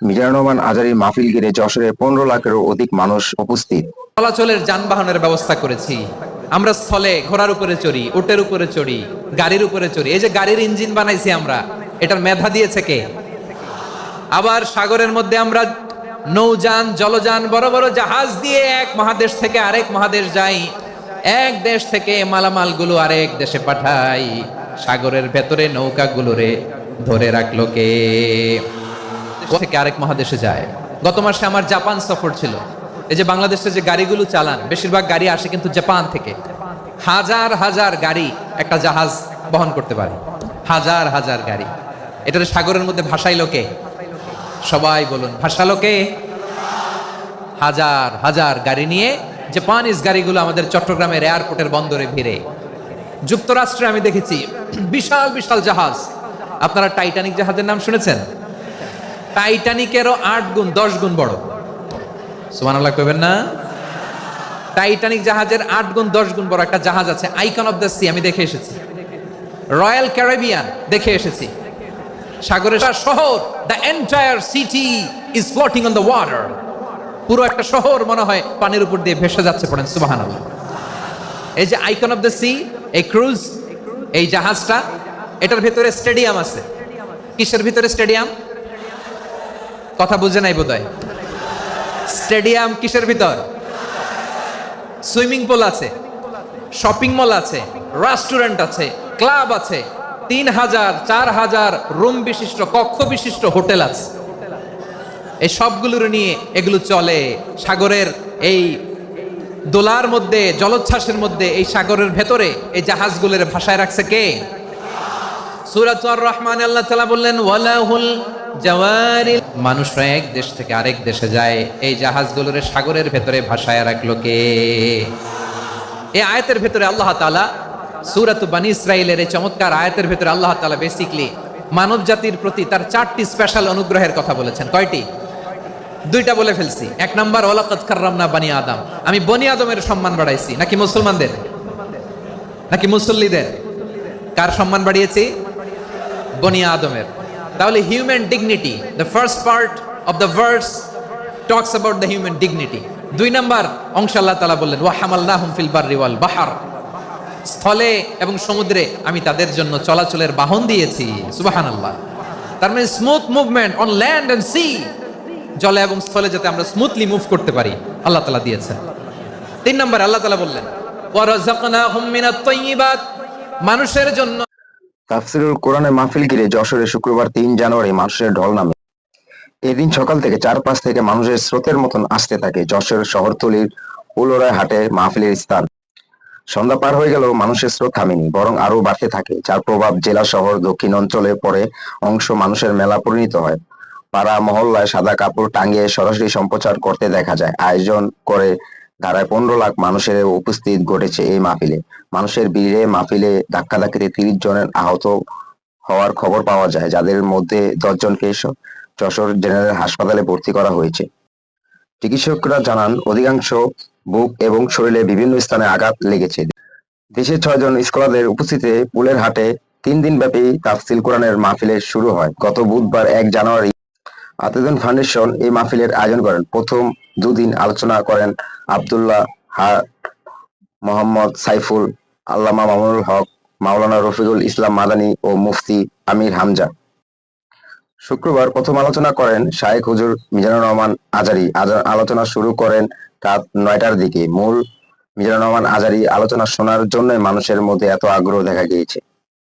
মিজানুর রহমান আজারী মাহফিল ঘিরে যশোরে 15 লাখেরও অধিক মানুষ উপস্থিত। চলাচলের যানবাহনের ব্যবস্থা করেছি। আমরা স্থলে ঘোড়ার উপরে চড়ি, উটের উপরে চড়ি, গাড়ির উপরে চড়ি। এই যে গাড়ির ইঞ্জিন বানাইছি আমরা, এটার মেধা দিয়েছে কে? আবার সাগরের মধ্যে আমরা নৌযান, জলযান, বড় বড় জাহাজ দিয়ে এক মহাদেশ থেকে আরেক মহাদেশ যাই, এক দেশ থেকে মালামাল গুলো আরেক দেশে পাঠাই। সাগরের ভেতরে নৌকাগুলোরে ধরে রাখলো কে? থেকে আরেক মহাদেশে যায়। গত মাসে আমার জাপান সফর ছিল। এই যে বাংলাদেশে যে গাড়িগুলো চালান, বেশিরভাগ গাড়ি আসে কিন্তু জাপান থেকে। হাজার হাজার গাড়ি একটা জাহাজ বহন করতে পারে, হাজার হাজার গাড়ি। এটার সাগরের মধ্যে ভাসাইলো কে? সবাই বলুন, ভাসালো কে? হাজার হাজার গাড়ি নিয়ে জাপানিজ গাড়িগুলো আমাদের চট্টগ্রামের এয়ারপোর্টের বন্দরে ভিড়ে। যুক্তরাষ্ট্রে আমি দেখেছি বিশাল বিশাল জাহাজ। আপনারা টাইটানিক জাহাজের নাম শুনেছেন? টাইটানিকেরও 8 গুণ 10 গুণ বড়। সুবহানাল্লাহ কইবেন না? টাইটানিক জাহাজের 8 গুণ 10 গুণ বড় একটা জাহাজ আছে, আইকন অফ দ্য সি। আমি দেখে এসেছি। রয়্যাল ক্যারিবিয়ান দেখে এসেছি। সাগরের শহর, the entire city is floating on the water. পুরো একটা শহর মনে হয় পানির উপর দিয়ে ভেসে যাচ্ছে। পড়েন সুবহানাল্লাহ। এই যে আইকন অফ দ্য সি, এই ক্রুজ, এই জাহাজটা, এটার ভিতরে স্টেডিয়াম আছে। কিসের ভিতরে স্টেডিয়াম? কথা বুঝে নাই বোধহয়। স্টেডিয়াম কিসের ভিতর? সুইমিং পুল আছে, শপিং মল আছে, রেস্টুরেন্ট আছে, ক্লাব আছে, 3000 4000 রুম বিশিষ্ট, কক্ষ বিশিষ্ট হোটেল আছে। এই সবগুলোর নিয়ে এগুলো চলে সাগরের এই দোলার মধ্যে, জলোচ্ছ্বাসের মধ্যে। এই সাগরের ভেতরে এই জাহাজগুলোর ভাষায় রাখছে কে? সূরাতুর রহমানে আল্লাহ তাআলা বললেন, ওয়ালাহুল জাওয়ারিল। মানুষরা এক দেশ থেকে আরেক দেশে যায়, এই জাহাজগুলোর সাগরের ভেতরে ভাষায় রাখলো কে? এই আয়াতের ভেতরে আল্লাহ তাআলা সূরাতু বনী ইসরাঈলের এই চমৎকার আয়াতের ভেতরে আল্লাহ তাআলা বেসিক্যালি মানব জাতির প্রতি তার 4টি স্পেশাল অনুগ্রহের কথা বলেছেন। কয়টি? 2টা বলে ফেলছি। 1 নাম্বার, ওয়ালাকাদ কাররামনা বনি আদম। আমি বনি আদমের সম্মান বাড়াইছি। নাকি মুসলমানদের? নাকি মুসল্লিদের? কার সম্মান বাড়িয়েছি? বনি আদমের। তাহলে human dignity, the first part of the verse talks about the human dignity. 2 number অংশ আল্লাহ তাআলা বললেন, ওয়া হামালনাহুম ফিল বাররি ওয়াল বাহর। স্থলে এবং সমুদ্রে আমি তাদের জন্য চলাচলের বাহন দিয়েছি। সুবহানাল্লাহ। তার মানে smooth movement on land and sea. জলে এবং স্থলে যাতে আমরা স্মুথলি মুভ করতে পারি, আল্লাহ তাআলা দিয়েছেন। 3 নাম্বার আল্লাহ তাআলা বললেন, ওয়া রাযাকনাহুম মিনাত তাইয়্যিবাত। মানুষের জন্য তাফসীরুল কোরআনের মাহফিল ঘিরে যশোরে শুক্রবার 3 জানুয়ারি মানুষের ঢল নামে। এদিন সকাল থেকে চারপাশ থেকে মানুষের স্রোতের মতন আসতে থাকে যশোর শহরতলির উলোরায় হাটে মাহফিলের স্থান। সন্ধ্যা পার হয়ে গেলেও মানুষের স্রোত থামেনি, বরং আরো বাড়তে থাকে, যার প্রভাব জেলা শহর দক্ষিণ অঞ্চলে পরে অংশ মানুষের মেলা পরিণত হয়। পাড়া মহল্লায় সাদা কাপড় টাঙিয়ে সরাসরি সম্প্রচার করতে দেখা যায়। আয়োজন করে ধারায় 15 লাখ মানুষের উপস্থিত ঘটেছে এই মাহফিলে। মানুষের ভিড়ে মাহফিলে ধাক্কাধাক্কিতে 30 জনের আহত হওয়ার খবর পাওয়া যায়, যাদের মধ্যে 10 জনকে যশোর জেনারেল হাসপাতালে ভর্তি করা হয়েছে। চিকিৎসকরা জানান, অধিকাংশ বুক এবং শরীরে বিভিন্ন স্থানে আঘাত লেগেছে। দেশের 6 জন স্কলারদের উপস্থিতিতে পুলের হাটে 3 দিন ব্যাপী তাফসীর কোরআনের মাহফিলের শুরু হয়। গত বুধবার 1 জানুয়ারি আতেদন ফাউন্ডেশন এই মাহফিলের আয়োজন করেন। প্রথম 2 দিন আলোচনা করেন আব্দুল্লাহ হাট, মোহাম্মদ সাইফুল, আল্লামা মামুনুল হক, মাওলানা রফিকুল ইসলাম মাদানী ও মুফতি আমির হামজা। শুক্রবার প্রথম আলোচনা করেন শায়েখ হুজুর মিজানুর রহমান আজারী। আলোচনা শুরু করেন রাত 9টার দিকে। মূল মিজানুর রহমান আজারী আলোচনা শোনার জন্য মানুষের মধ্যে এত আগ্রহ দেখা গিয়েছে।